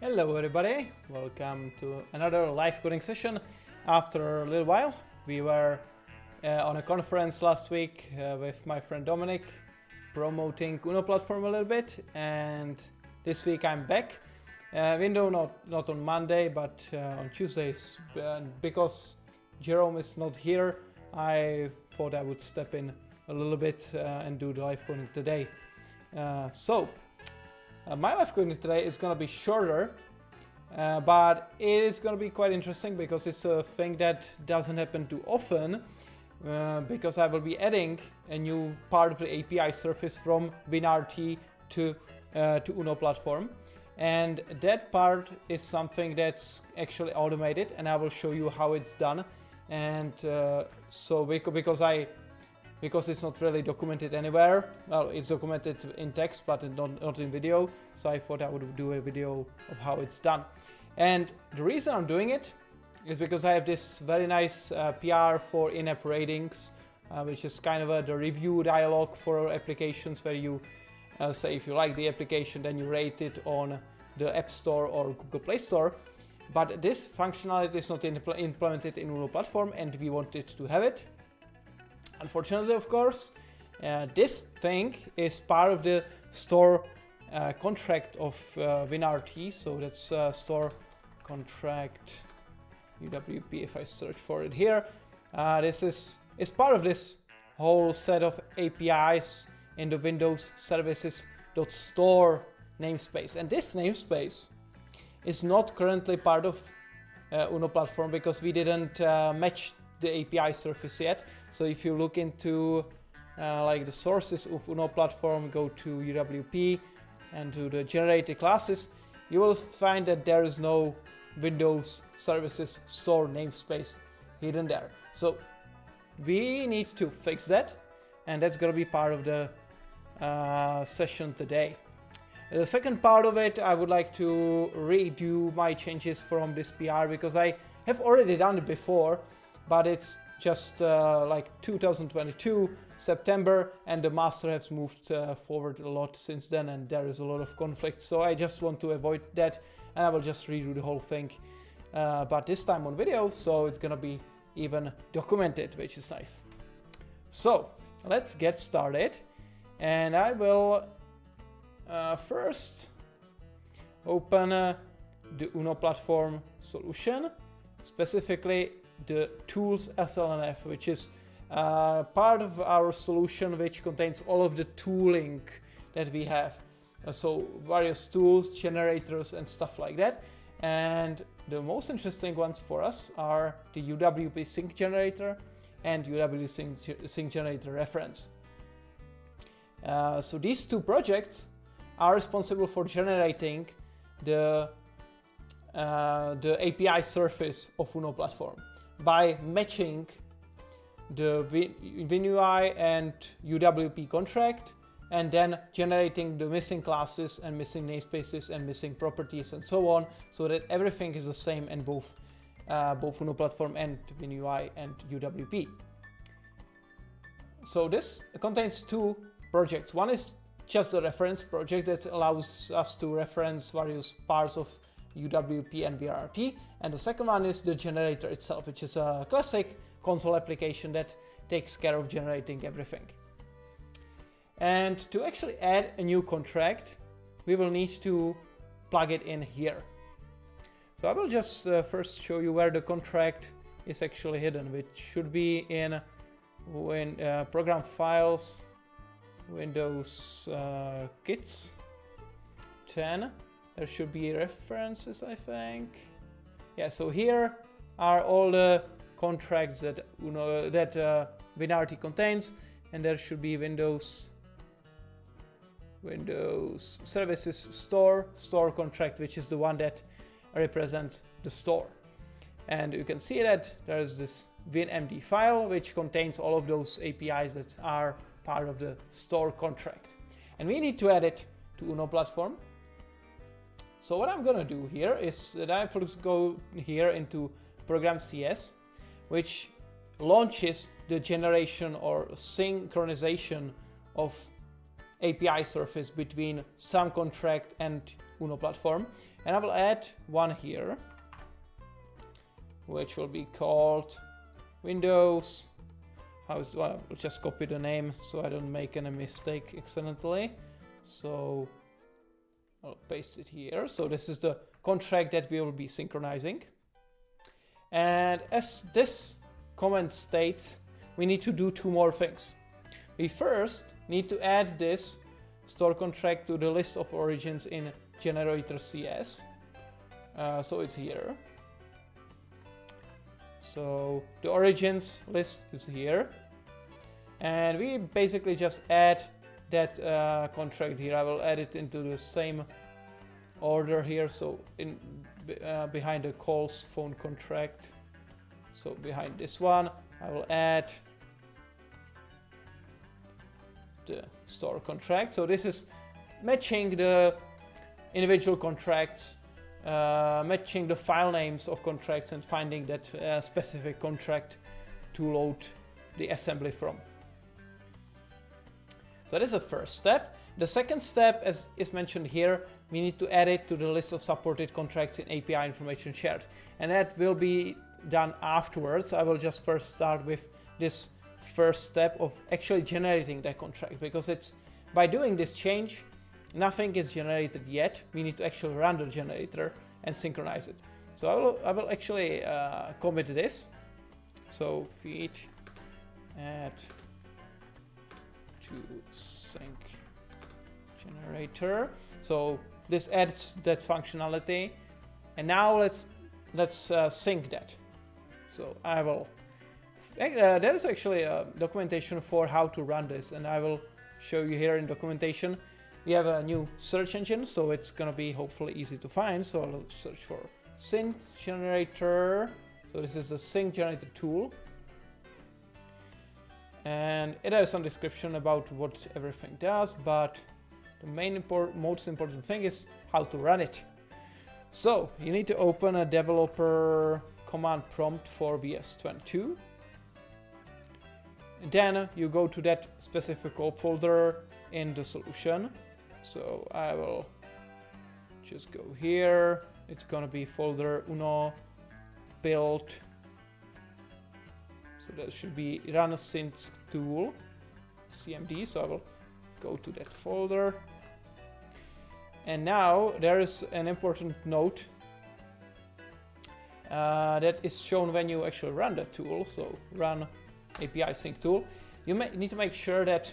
Hello everybody, welcome to another live coding session. After a little while, we were on a conference last week with my friend Dominic, promoting Uno platform a little bit, and this week I'm back. Window not on Monday, but on Tuesdays. Because Jerome is not here, I thought I would step in a little bit and do the live coding today. My live coding today is going to be shorter, but it is going to be quite interesting because it's a thing that doesn't happen too often, because I will be adding a new part of the API surface from WinRT to Uno platform. And that part is something that's actually automated, and I will show you how it's done. And because it's not really documented anywhere, well, it's documented in text, but not in video, so I thought I would do a video of how it's done. And the reason I'm doing it is because I have this very nice PR for in-app ratings, which is kind of the review dialog for applications where you say if you like the application, then you rate it on the App Store or Google Play Store. But this functionality is not implemented in Uno platform, and we wanted to have it. Unfortunately, of course, this thing is part of the store contract of WinRT, so that's store contract UWP. If I search for it here, this is part of this whole set of APIs in the Windows services.store namespace, and this namespace is not currently part of Uno platform because we didn't match the API surface yet. So if you look into like the sources of Uno platform, go to UWP and to the generated classes, you will find that there is no Windows services store namespace hidden there. So we need to fix that, and that's going to be part of the session today. The second part of it, I would like to redo my changes from this PR because I have already done it before, but it's just like 2022 September, and the master has moved forward a lot since then, and there is a lot of conflict, so I just want to avoid that, and I will just redo the whole thing, but this time on video, so it's gonna be even documented, which is nice. So let's get started, and I will first open the Uno platform solution, specifically the tools SLNF, which is part of our solution which contains all of the tooling that we have. So various tools, generators and stuff like that. And the most interesting ones for us are the UWP sync generator and UWP sync generator reference. So these two projects are responsible for generating the API surface of Uno platform by matching the WinUI and UWP contract, and then generating the missing classes and missing namespaces and missing properties and so on, so that everything is the same in both Uno platform and WinUI and UWP. So this contains two projects. One is just the reference project that allows us to reference various parts of UWP and WinRT, and the second one is the generator itself, which is a classic console application that takes care of generating everything. And to actually add a new contract, we will need to plug it in here. So I will just first show you where the contract is actually hidden, which should be in program files, Windows kits 10. There should be references, I think. Yeah, so here are all the contracts that WinRT contains, and there should be Windows Services store contract, which is the one that represents the store. And you can see that there is this WinMD file, which contains all of those APIs that are part of the store contract. And we need to add it to Uno platform. So what I'm gonna do here is that I first go here into program CS, which launches the generation or synchronization of API surface between some contract and Uno platform. And I will add one here, which will be called Windows. Well, I'll just copy the name so I don't make any mistake accidentally. So I'll paste it here. So this is the contract that we will be synchronizing. And as this comment states, we need to do two more things. We first need to add this store contract to the list of origins in generator CS. So it's here. So the origins list is here. And we basically just add that contract here. I will add it into the same order here. So in behind the calls phone contract. So behind this one, I will add the store contract. So this is matching the individual contracts, matching the file names of contracts and finding that specific contract to load the assembly from. So that is the first step. The second step, as is mentioned here, we need to add it to the list of supported contracts in API information shared. And that will be done afterwards. I will just first start with this first step of actually generating that contract, because it's by doing this change, nothing is generated yet. We need to actually run the generator and synchronize it. So I will actually commit this. So feed add to sync generator. So this adds that functionality, and now let's sync that. So I will. There is actually a documentation for how to run this, and I will show you here in documentation. We have a new search engine, so it's gonna be hopefully easy to find. So I'll search for sync generator. So this is the sync generator tool, and it has some description about what everything does, but the most important thing is how to run it. So you need to open a developer command prompt for VS22. And then you go to that specific folder in the solution. So I will just go here. It's gonna be folder Uno build. So that should be run sync tool, CMD. So I will go to that folder. And now there is an important note that is shown when you actually run the tool. So run API sync tool. You need to make sure that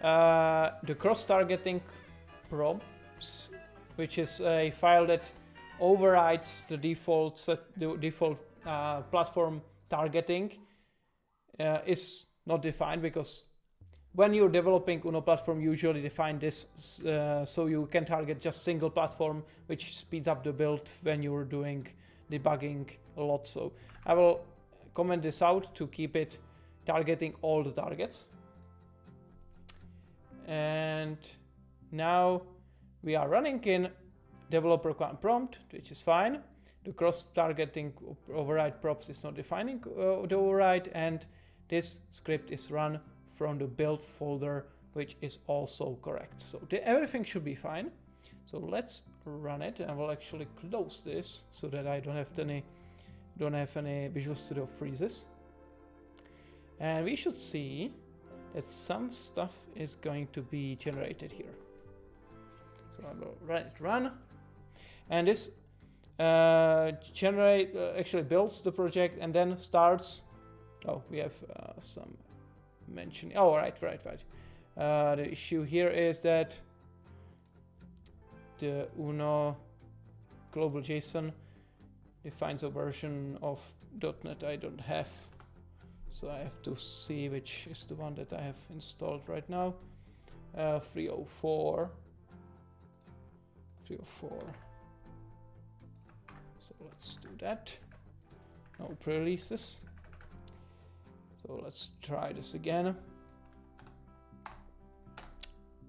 the cross-targeting prompts, which is a file that overrides the default platform targeting, is not defined, because when you're developing Uno platform, usually define this so you can target just single platform, which speeds up the build when you're doing debugging a lot. So I will comment this out to keep it targeting all the targets. And now we are running in developer command prompt, which is fine. The cross-targeting override props is not defining the override, and this script is run from the build folder, which is also correct. So everything should be fine. So let's run it, and we'll actually close this so that I don't have any Visual Studio freezes. And we should see that some stuff is going to be generated here. So I will run, and this actually builds the project and then starts. Oh, we have some mentioning. Oh, right. The issue here is that the Uno global JSON defines a version of .NET I don't have. So I have to see which is the one that I have installed right now. 304. So let's do that. No pre-releases. So let's try this again.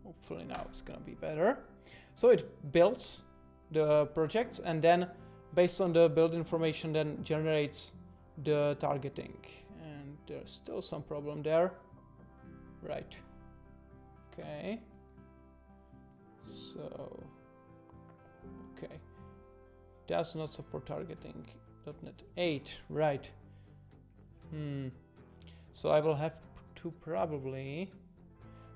Hopefully now it's gonna be better. So it builds the projects, and then based on the build information then generates the targeting. And there's still some problem there. Right. Okay. So Okay. Does not support targeting. .NET 8, right. So I will have to probably...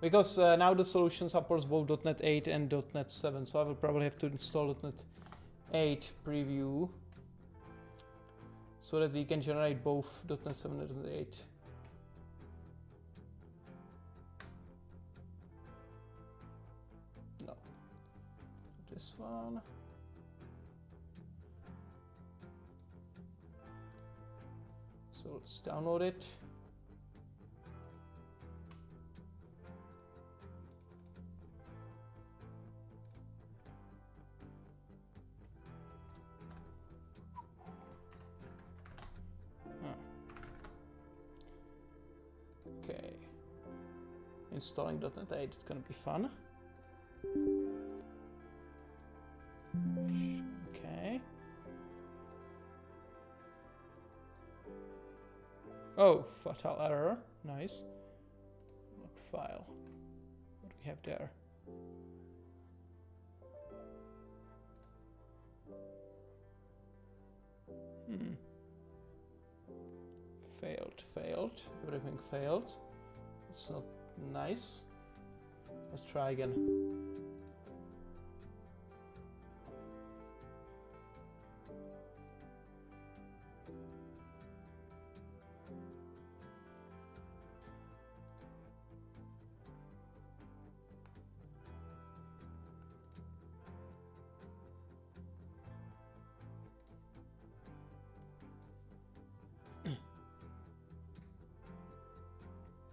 Because now the solution supports both .NET 8 and .NET 7, so I will probably have to install .NET 8 preview so that we can generate both .NET 7 and .NET 8. No. This one. So let's download it. Okay. Installing .NET 8 is gonna be fun. Okay. Oh, fatal error. Nice. Log file. What do we have there? Failed. Everything failed. It's not nice. Let's try again.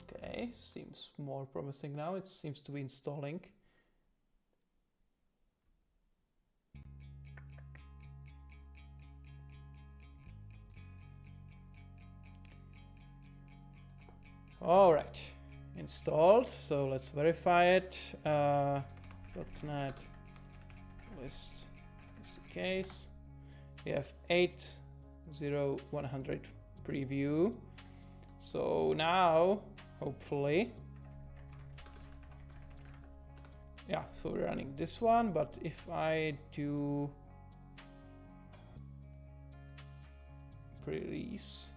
Okay, seems more promising now. It seems to be installing. All right, installed. So let's verify it. .NET list is the case. We have 8.0.100 preview. So now, hopefully, yeah, so we're running this one, but if I do release,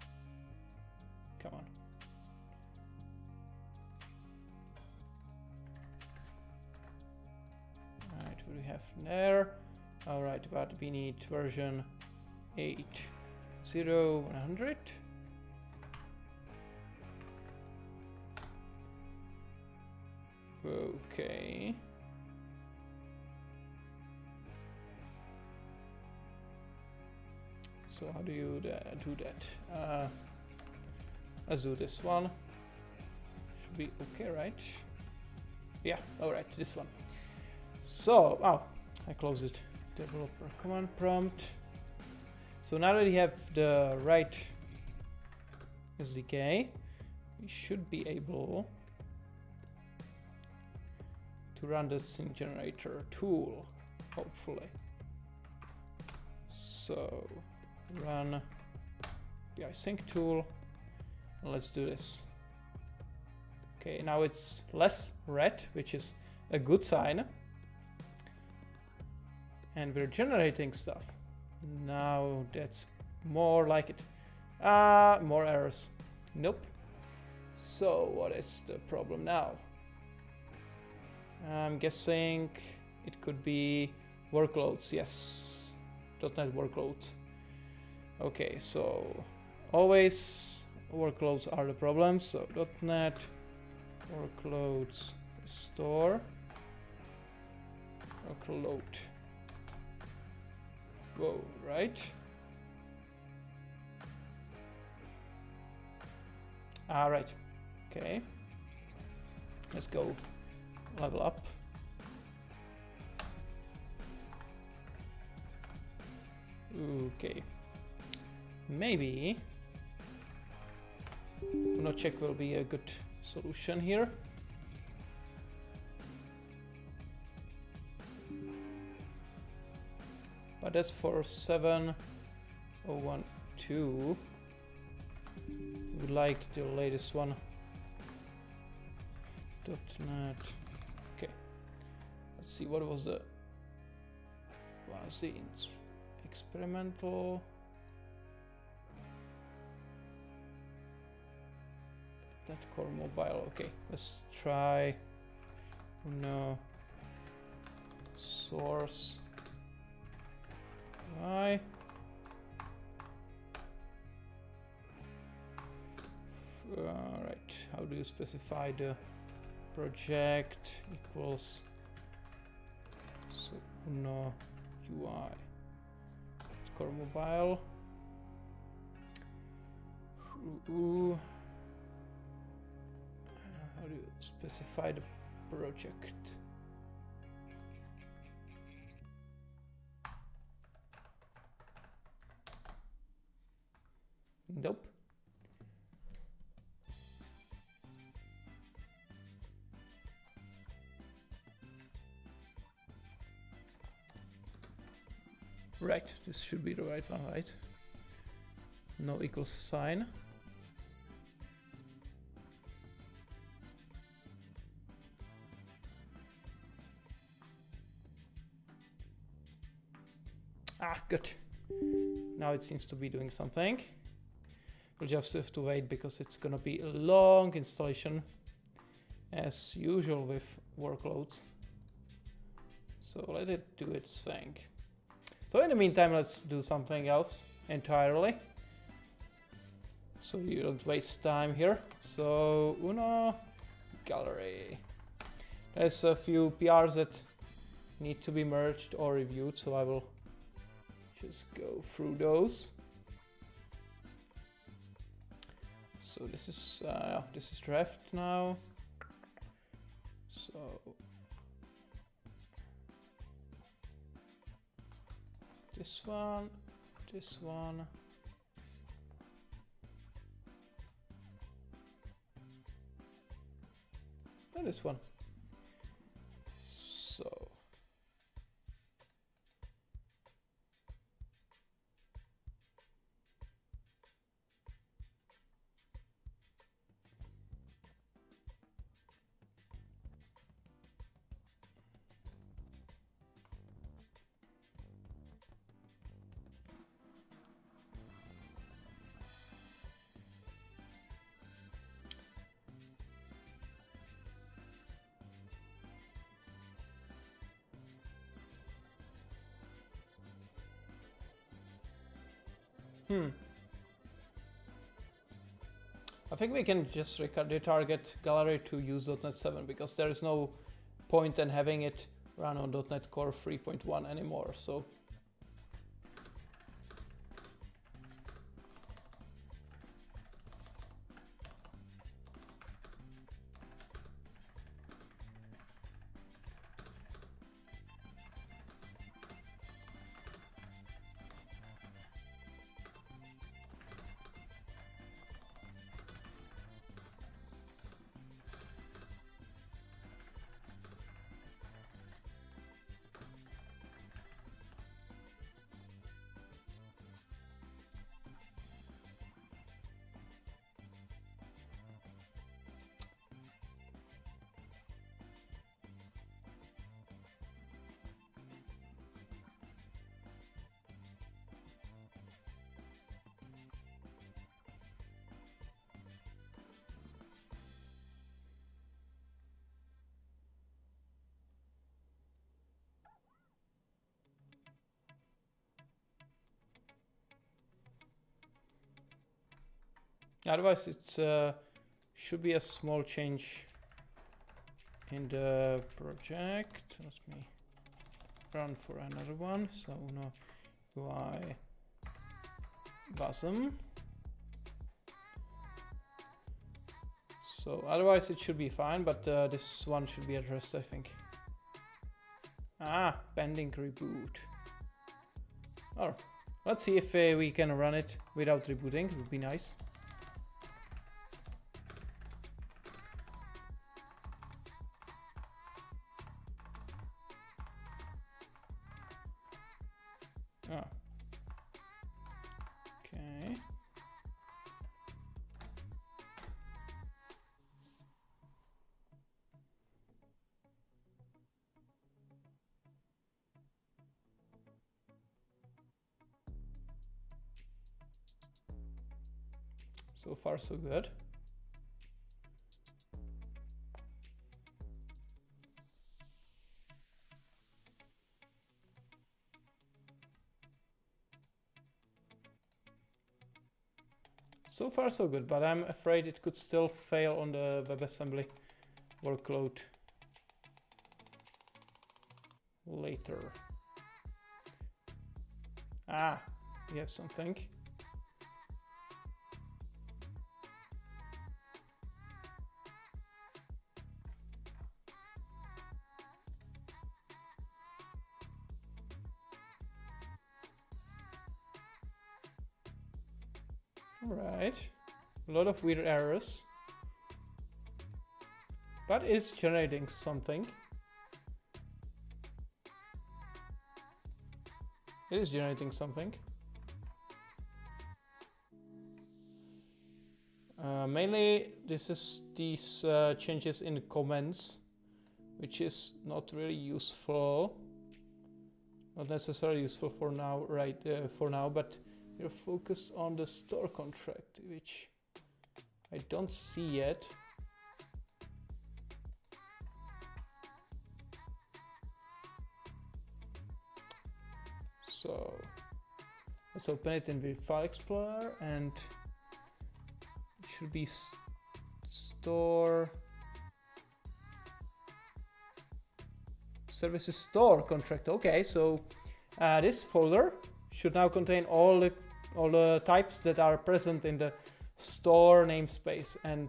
come on. All right, what do we have there? All right, but we need version 8.0.100. Okay. So how do you do that? Let's do this one. Should be okay, right? Yeah, all right, this one. So, oh, I closed it. Developer command prompt. So now that we have the right SDK, we should be able to run the sync generator tool, hopefully. So run API sync tool, and let's do this. Okay, now it's less red, which is a good sign. And we're generating stuff. Now that's more like it. More errors. Nope. So what is the problem now? I'm guessing it could be workloads. Yes, .NET workloads. Okay, so always workloads are the problem. So .NET workloads restore workload. Whoa, right? All right. Okay. Let's go. Level up. Okay. Maybe no check will be a good solution here. But that's for 7.0.1.2. We like the latest one. .NET. Okay. Let's see, what was the experimental. That core mobile. Okay, let's try. No. Source. Why? Right. How do you specify the project equals? So no UI. Core mobile. Ooh. How do you specify the project? Nope. Right, this should be the right one, right? No equals sign. Ah, good. Now it seems to be doing something. We'll just have to wait because it's gonna be a long installation as usual with workloads. So let it do its thing. So in the meantime, let's do something else entirely. So you don't waste time here. So Uno gallery. There's a few PRs that need to be merged or reviewed, so I will just go through those. So this is draft now. So this one, and this one. So I think we can just retarget gallery to use .NET 7 because there is no point in having it run on .NET Core 3.1 anymore. So otherwise it should be a small change in the project. Let me run for another one. So no UI wasm. So otherwise it should be fine, but this one should be addressed, I think. Ah, pending reboot. Oh, let's see if we can run it without rebooting. It would be nice. Oh. Okay. So far, so good. So far, so good, but I'm afraid it could still fail on the WebAssembly workload later. Ah, we have something. Alright, a lot of weird errors, but it's generating something. It is generating something. Mainly, this is these changes in the comments, which is not really useful. Not necessarily useful for now, right? For now, but we're focused on the store contract, which I don't see yet. So let's open it in the File Explorer, and it should be store services store contract. Okay, so this folder should now contain all the types that are present in the store namespace. And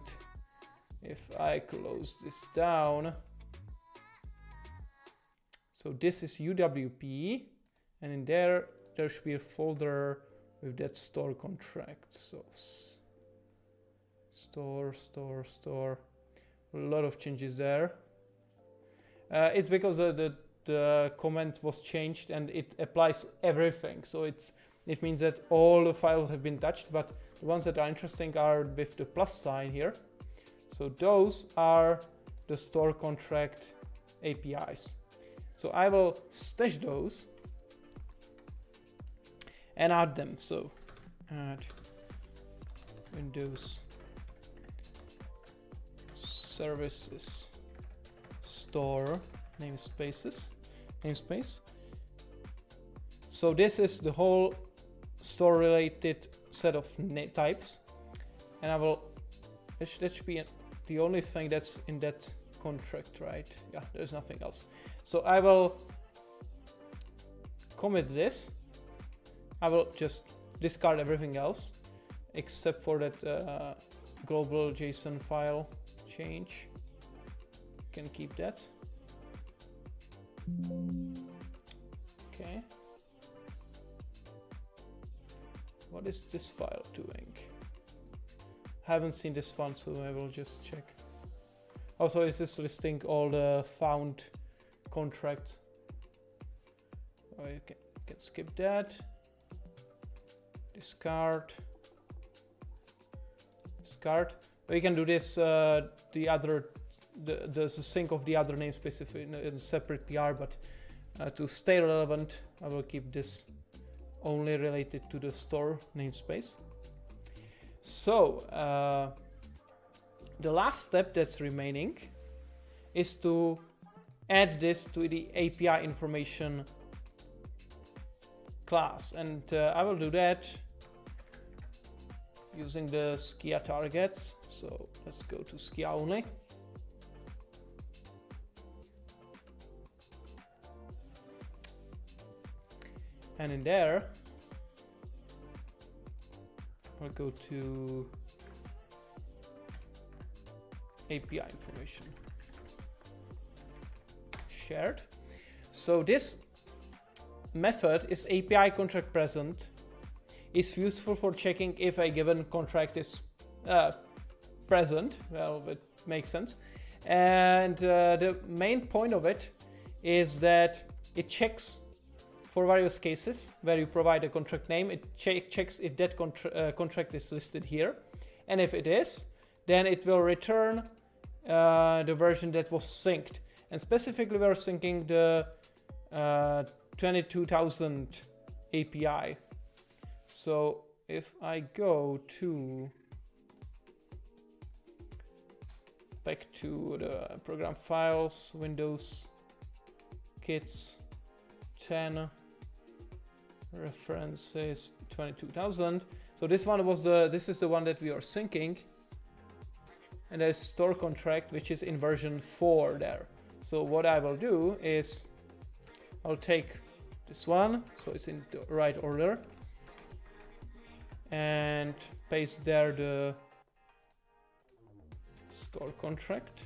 if I close this down, so this is UWP, and in there should be a folder with that store contract. So store. A lot of changes there. It's because the comment was changed and it applies everything. So it means that all the files have been touched, but the ones that are interesting are with the plus sign here. So those are the store contract APIs. So I will stash those and add them. So add Windows services store namespace. So this is the whole store related set of types, and I will, that should be the only thing that's in that contract, right? Yeah, there's nothing else. So I will commit this. I will just discard everything else except for that global JSON file change. You can keep that. Okay. What is this file doing? Haven't seen this one, so I will just check. Also, is this listing all the found contract? Oh, you can skip that. Discard. We can do this. The sync of the other namespace in a separate PR, but to stay relevant, I will keep this only related to the store namespace. So the last step that's remaining is to add this to the API information class, and I will do that using the Skia targets. So let's go to Skia only. And in there, I'll go to API information shared. So this method is API contract present, is useful for checking if a given contract is present. Well, it makes sense. And the main point of it is that it checks for various cases where you provide a contract name. It checks if that contract is listed here. And if it is, then it will return the version that was synced. And specifically, we're syncing the 22,000 API. So if I go to back to the program files, Windows, kits, 10, references 22,000. So this one was this is the one that we are syncing. And there's store contract, which is in version 4 there. So what I will do is I'll take this one, so it's in the right order, and paste there the store contract.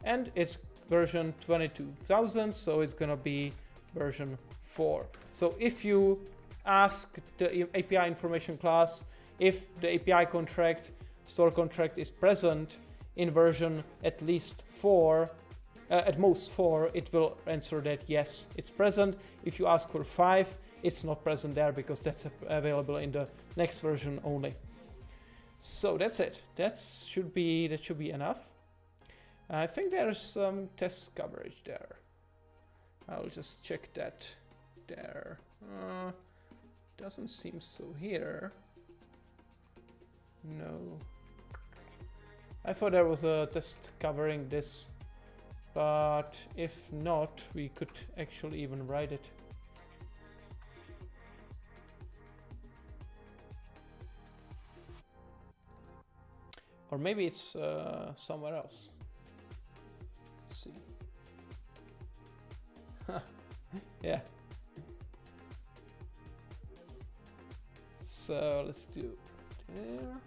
And it's version 22,000, so it's gonna be version 4. So if you ask the API information class if the API contract, store contract is present in version at least 4, at most 4, it will answer that yes, it's present. If you ask for 5, it's not present there because that's available in the next version only. So that's it. That should be enough. I think there's some test coverage there. I'll just check that there. Doesn't seem so here. No. I thought there was a test covering this, but if not, we could actually even write it. Or maybe it's somewhere else. Let's see. Yeah. So let's do there.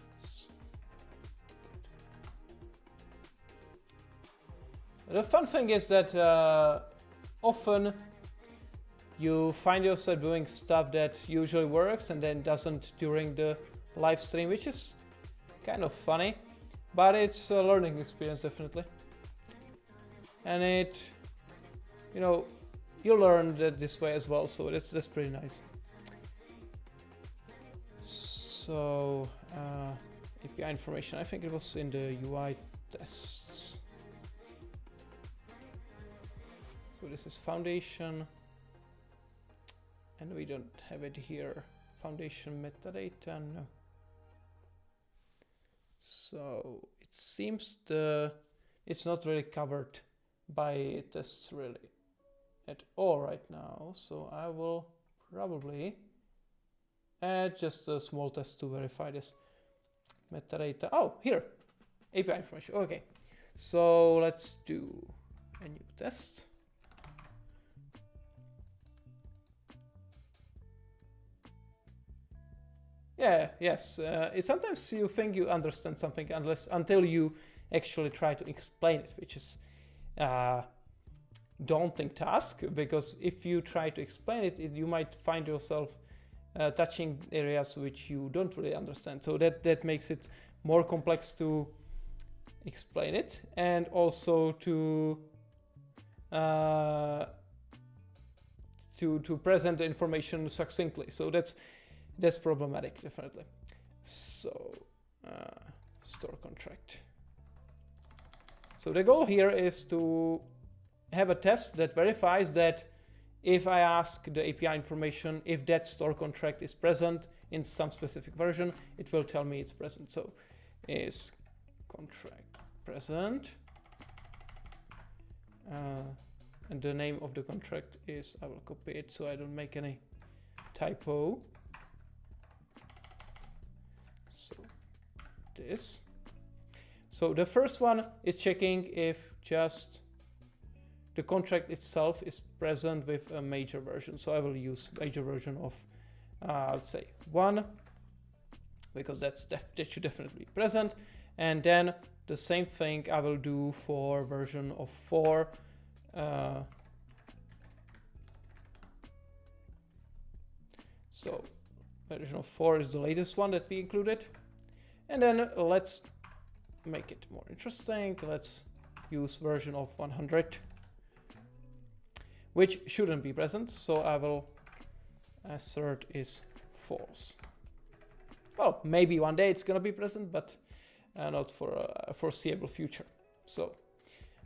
The fun thing is that often you find yourself doing stuff that usually works and then doesn't during the live stream, which is kind of funny, but it's a learning experience definitely. And it, you know, you learn that this way as well, so that's pretty nice. So API information, I think it was in the UI tests. So this is foundation, and we don't have it here. Foundation metadata, no. So it seems it's not really covered by tests really at all right now. So I will probably add just a small test to verify this metadata. Oh, here, API information. Okay, so let's do a new test. Yeah, yes. Sometimes you think you understand something until you actually try to explain it, which is daunting task, because if you try to explain it, you might find yourself touching areas which you don't really understand. So that makes it more complex to explain it, and also to present the information succinctly. So that's problematic, definitely. So store contract. So the goal here is to have a test that verifies that if I ask the API information, if that store contract is present in some specific version, it will tell me it's present. So is contract present, and the name of the contract is, I will copy it so I don't make any typo. So this. So the first one is checking if just the contract itself is present with a major version. So I will use major version of, let's say 1, because that should definitely be present. And then the same thing I will do for version of 4. So version of 4 is the latest one that we included. And then let's make it more interesting. Let's use version of 100, which shouldn't be present. So I will assert is false. Well, maybe one day it's gonna be present, but not for a foreseeable future. So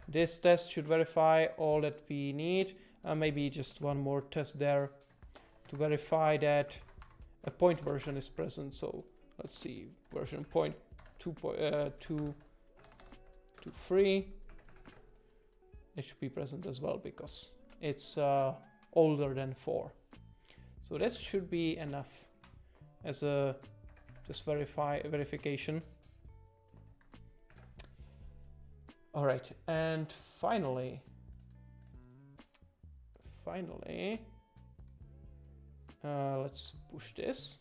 this test should verify all that we need. Maybe just one more test there to verify that a point version is present. So let's see, version 2.2.3. It should be present as well because it's older than 4. So this should be enough as a just verification. All right, and finally, let's push this.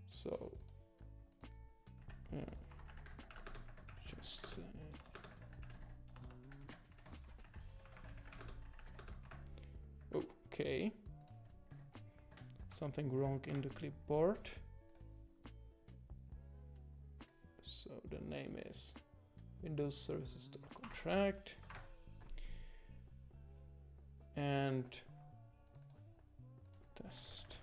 So just okay, something wrong in the clipboard. So the name is Windows Services Store Contract, and test.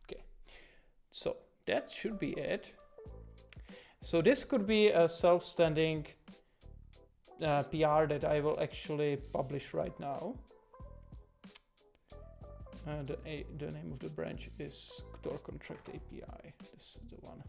Okay, so that should be it. So this could be a self-standing PR that I will actually publish right now. The name of the branch is Store Contract API. This is the one.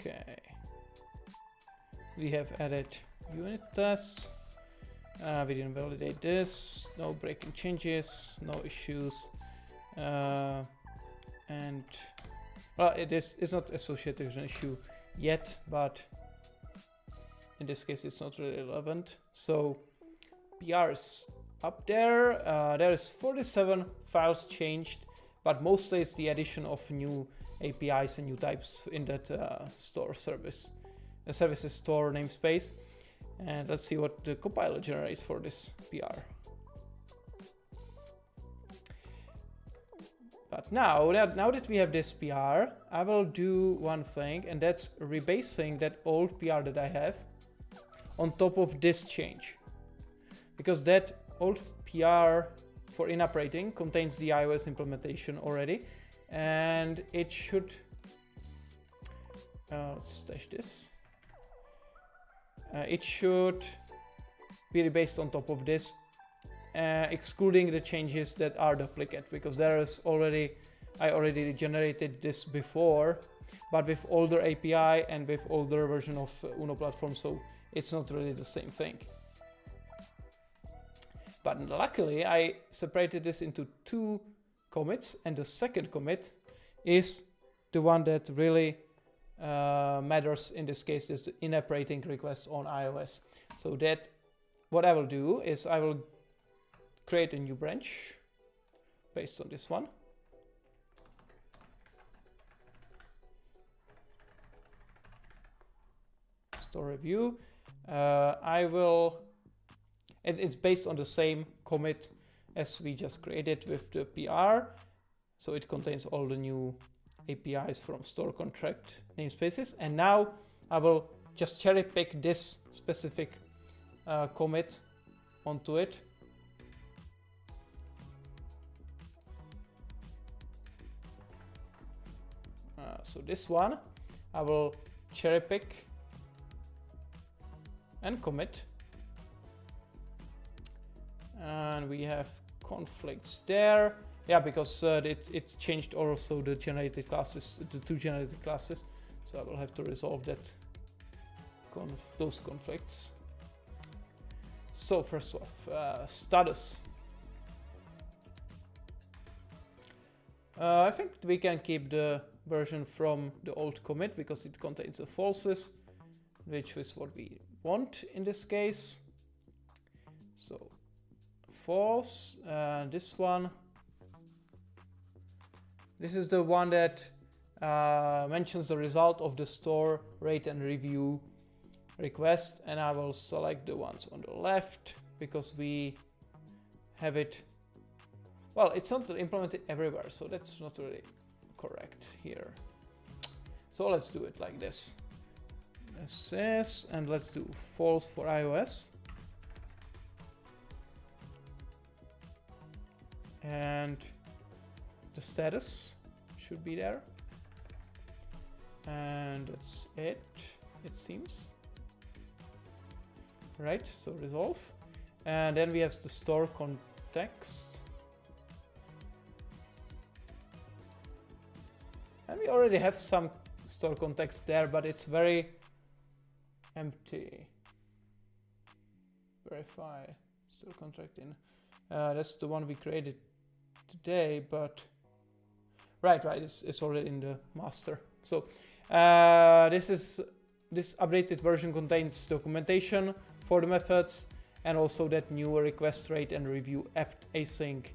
Okay, we have added unit tests. We didn't validate this. No breaking changes, no issues, and well, it's not associated with an issue yet, but in this case, it's not really relevant. So PR is up there. There is 47 files changed, but mostly it's the addition of new APIs and new types in that store services store namespace. And let's see what the compiler generates for this PR. But now that we have this PR, I will do one thing, and that's rebasing that old PR that I have on top of this change. Because that old PR for in-app rating contains the iOS implementation already, and it should, let's stash this. It should be rebased on top of this, excluding the changes that are duplicate, because there is I already generated this before, but with older API and with older version of Uno platform, so it's not really the same thing. But luckily, I separated this into 2 commits, and the second commit is the one that really matters in this case, is the in-app rating request on iOS. So that what I will do is I will create a new branch based on this one. Store review. It's based on the same commit as we just created with the PR. So it contains all the new APIs from store contract namespaces. And now I will just cherry pick this specific commit onto it. So this one I will cherry pick and commit. And we have conflicts there. Yeah, because it changed also the generated classes, the 2 generated classes. So I will have to resolve that those conflicts. So first off, status. I think we can keep the version from the old commit because it contains the falses, which is what we want in this case. So false, this one. This is the one that mentions the result of the store rate and review request, and I will select the ones on the left because we have it. Well, it's not implemented everywhere, so that's not really correct here. So let's do it like this. This, and let's do false for iOS. And the status should be there. And that's it seems. Right, so resolve. And then we have the store context. And we already have some store context there, but it's very empty. Verify store contract in. That's the one we created today, but right, it's already in the master. So this updated version contains documentation for the methods and also that new request rate and review apt async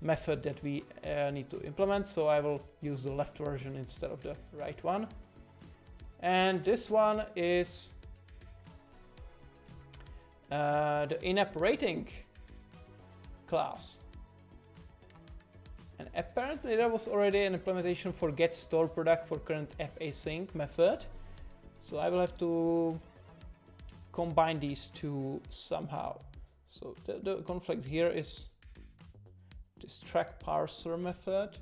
method that we need to implement. So I will use the left version instead of the right one. And this one is the in-app rating class. And apparently there was already an implementation for get store product for current app async method. So I will have to combine these two somehow. So the conflict here is this track parser method,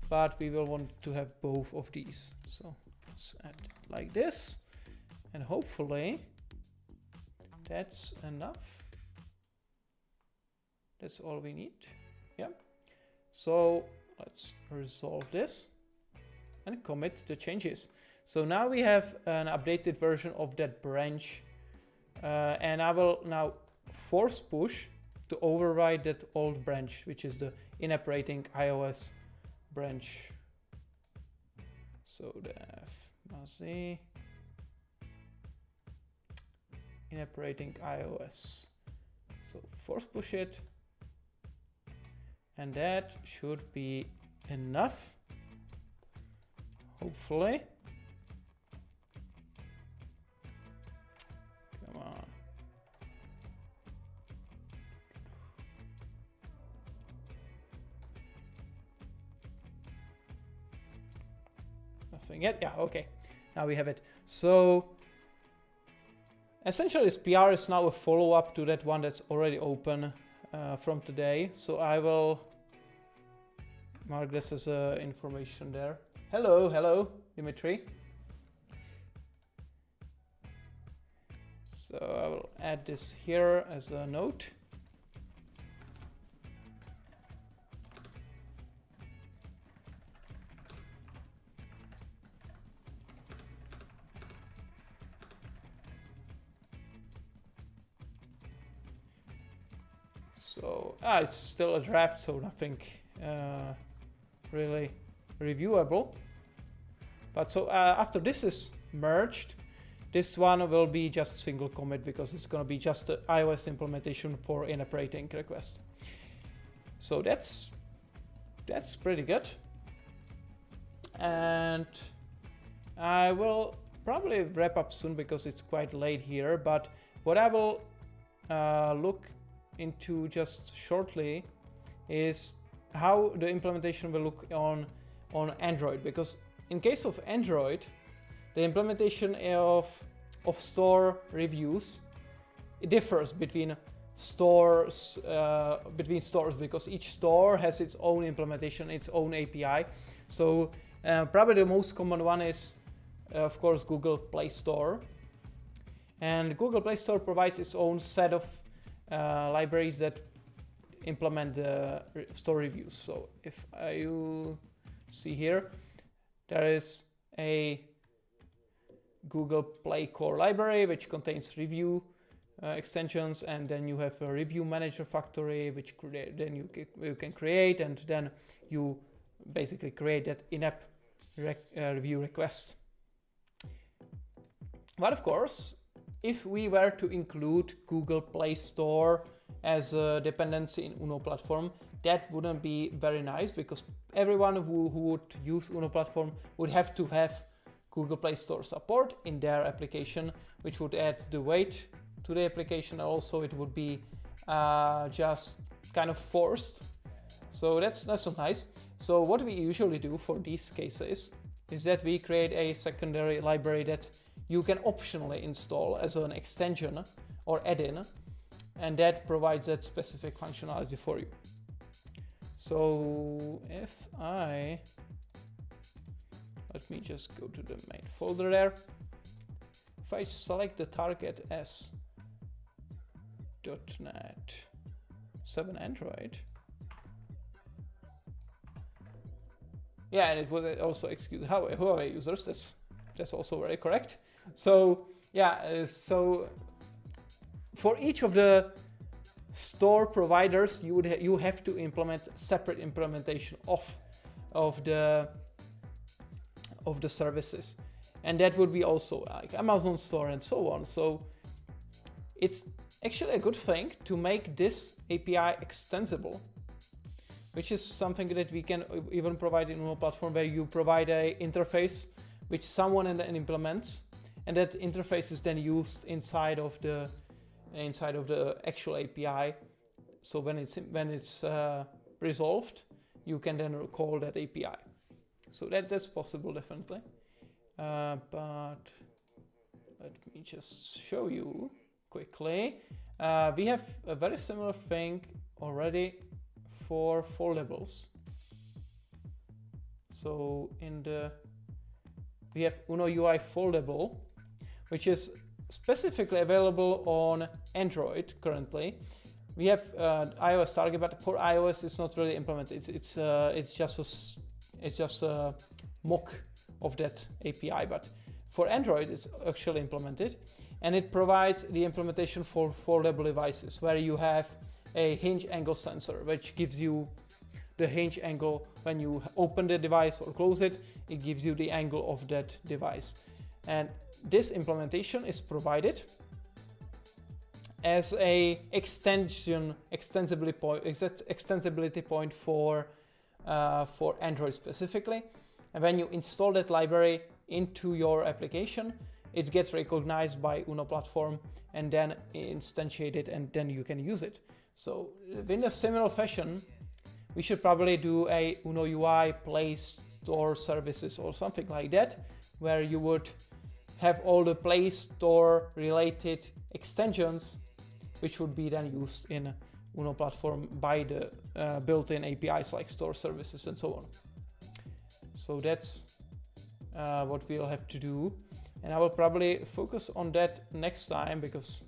but we will want to have both of these. So let's add it like this, and hopefully that's enough. That's all we need. Yeah. So let's resolve this and commit the changes. So now we have an updated version of that branch, and I will now force push to override that old branch, which is the in-app rating iOS branch. So def mazi in-app rating iOS. So force push it, and that should be enough, hopefully. Come on. Nothing yet. Yeah, okay. Now we have it. So essentially this PR is now a follow-up to that one that's already open from today. So I will mark this as information there. Hello, Dimitri. So I will add this here as a note. So it's still a draft, so nothing really reviewable. But so after this is merged, this one will be just single commit because it's going to be just the iOS implementation for in-app rating requests. So that's pretty good. And I will probably wrap up soon because it's quite late here. But what I will look into just shortly is how the implementation will look on Android, because in case of Android, the implementation of store reviews, it differs between stores because each store has its own implementation, its own API. So probably the most common one is of course Google Play Store, and Google Play Store provides its own set of libraries that implement the store reviews. So if you see here, there is a Google Play Core library which contains review extensions, and then you have a review manager factory which then you can create, and then you basically create that in-app review request. But of course, if we were to include Google Play Store as a dependency in UNO platform, that wouldn't be very nice, because everyone who would use UNO platform would have to have Google Play Store support in their application, which would add the weight to the application. Also, it would be just kind of forced. So that's not nice. So what we usually do for these cases is that we create a secondary library that you can optionally install as an extension or add-in, and that provides that specific functionality for you. So if let me just go to the main folder there. If I select the target as .NET 7 Android, yeah, and it would also excuse Huawei users. That's also very correct. So yeah, so for each of the store providers, you have to implement separate implementation of the services, and that would be also like Amazon store and so on. So it's actually a good thing to make this API extensible, which is something that we can even provide in Uno platform, where you provide a interface which someone then implements, and that interface is then used inside of the actual API. So when it's resolved, you can then call that API. So that's possible, definitely. But let me just show you quickly. We have a very similar thing already for foldables. So we have Uno UI foldable, which is specifically available on Android currently. We have iOS target, but for iOS it's not really implemented. It's just a mock of that API, but for Android it's actually implemented, and it provides the implementation for foldable devices, where you have a hinge angle sensor, which gives you the hinge angle when you open the device or close it. It gives you the angle of that device, and this implementation is provided as a extensibility point for Android specifically. And when you install that library into your application, it gets recognized by Uno platform and then instantiated, and then you can use it. So in a similar fashion, we should probably do a Uno UI Play Store services or something like that, where you would have all the Play Store related extensions, which would be then used in Uno platform by the built-in APIs like store services and so on. So that's what we'll have to do, and I will probably focus on that next time, because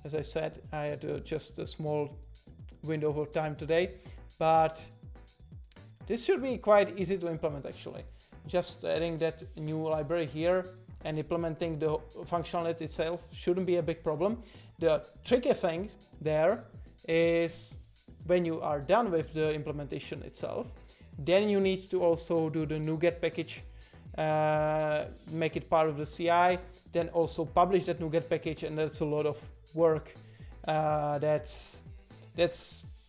as I said, I had just a small window of time today, but this should be quite easy to implement actually. Just adding that new library here and implementing the functionality itself shouldn't be a big problem. The tricky thing there is when you are done with the implementation itself, then you need to also do the NuGet package, make it part of the CI, then also publish that NuGet package, and that's a lot of work. That's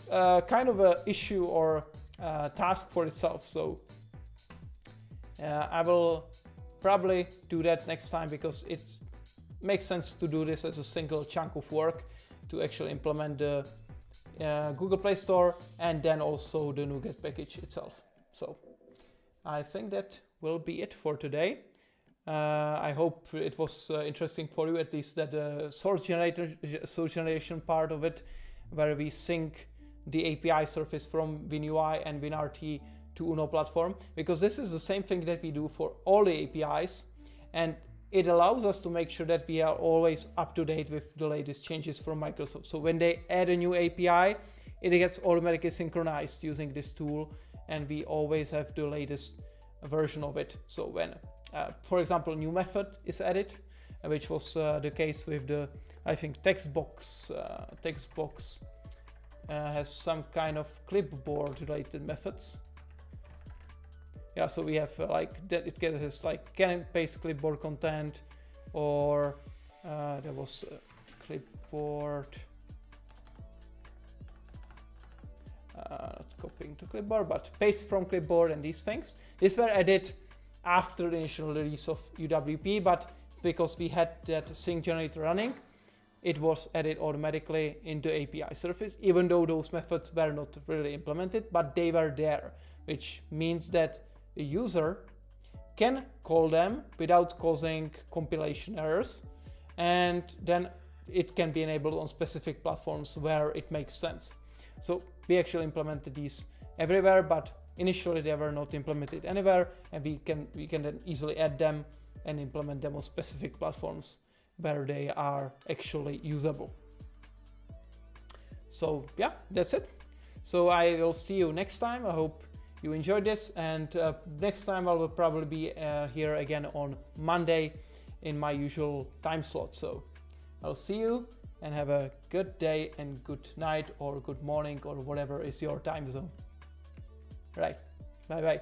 kind of a issue or task for itself. So I will probably do that next time, because it makes sense to do this as a single chunk of work to actually implement the Google Play Store and then also the NuGet package itself. So I think that will be it for today. I hope it was interesting for you, at least that the source generation part of it, where we sync the API surface from WinUI and WinRT to Uno platform, because this is the same thing that we do for all the APIs, and it allows us to make sure that we are always up to date with the latest changes from Microsoft. So when they add a new API, it gets automatically synchronized using this tool, and we always have the latest version of it. So when, for example, a new method is added, which was the case with the, I think, text box has some kind of clipboard related methods. Yeah, so we have like that, it gets like can paste clipboard content, or there was clipboard, not copying to clipboard, but paste from clipboard, and these things. These were added after the initial release of UWP, but because we had that sync generator running, it was added automatically into API surface, even though those methods were not really implemented, but they were there, which means that a user can call them without causing compilation errors, and then it can be enabled on specific platforms where it makes sense. So we actually implemented these everywhere, but initially they were not implemented anywhere, and we can then easily add them and implement them on specific platforms where they are actually usable. So yeah, that's it. So I will see you next time. I hope you enjoyed this, and next time I will probably be here again on Monday in my usual time slot. So I'll see you, and have a good day and good night or good morning or whatever is your time zone. Right, bye bye.